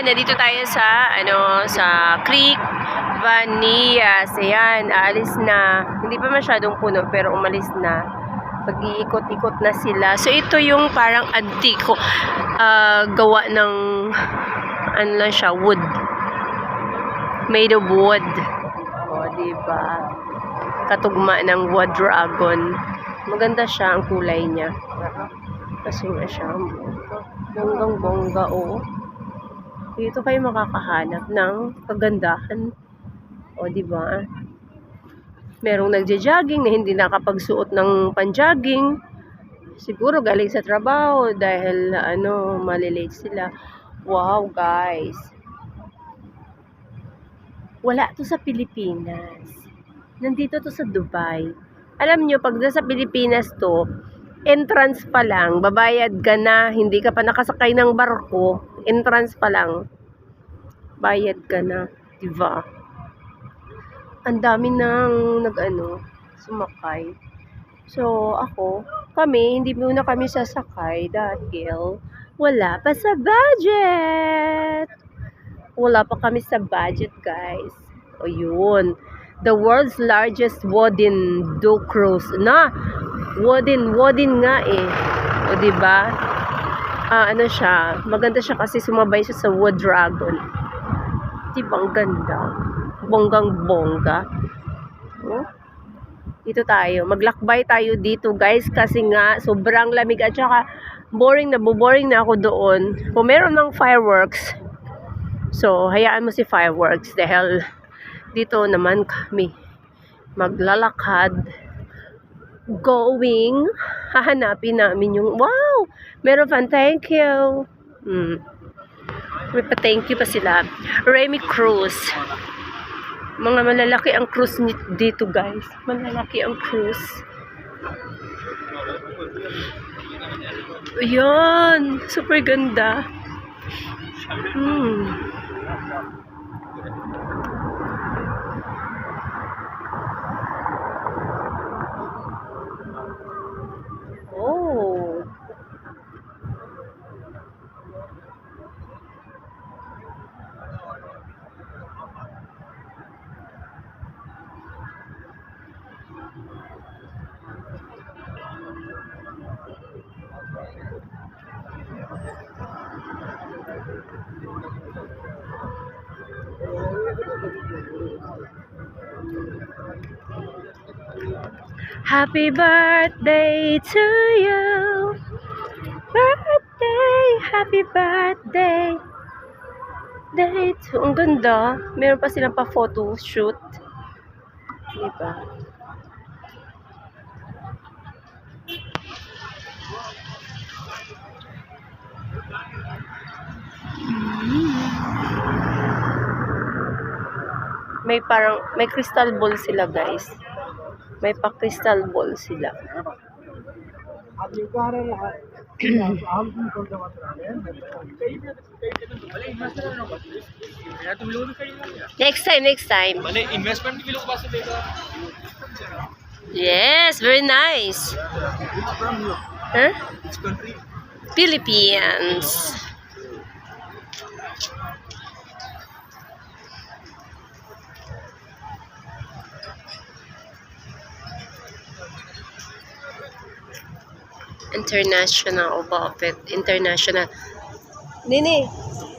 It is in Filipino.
nandito tayo sa sa Creek Vanillas. Ayan, aalis na. Hindi pa masyadong puno pero umalis na. Pag-iikot-ikot na sila. So ito yung parang antiko gawa ng ano lang siya, wood. Made of wood. O, diba? Katugma ng wood dragon. Maganda siya ang kulay niya. Kasi nga siya, bonggang-bongga, oh. Dito kayo makakahanap ng kagandahan. O, diba? Merong nagja-jogging na hindi nakapagsuot ng pan-jogging. Siguro galing sa trabaho dahil, malilate sila. Wow, guys. Wala to sa Pilipinas. Nandito to sa Dubai. Alam nyo, pag sa Pilipinas to, entrance pa lang, babayad ka na, hindi ka pa nakasakay ng barko, entrance pa lang, bayad ka na, diba? Ang dami nang sumakay. So, hindi muna kami sasakay dahil wala pa sa budget. Wala pa kami sa budget, guys. O yun, the world's largest wooden dock cruise na. Wooden nga eh. O diba? Siya, maganda siya kasi sumabay siya sa wood dragon. Diba ang ganda? Bonggang-bongga. Oh? Dito tayo. Maglakbay tayo dito, guys, kasi nga sobrang lamig at saka boring na ako doon. Kung meron ng fireworks, so hayaan mo si fireworks dahil dito naman kami maglalakad. Hahanapin namin yung, wow, meron fan, thank you. May pa-thank you pa sila. Remy Cruz. Mga malalaki ang cruise dito, guys. Malalaki ang cruise. Ayan, super ganda. Oh. Happy birthday to you. Birthday, happy birthday. Day to, ang ganda. Meron pa silang pa-photo shoot. Diba? May crystal ball sila, guys. May pa-crystal ball sila. Next time. Yes, very nice. Huh? Philippines. International, Buffett. International. Nini.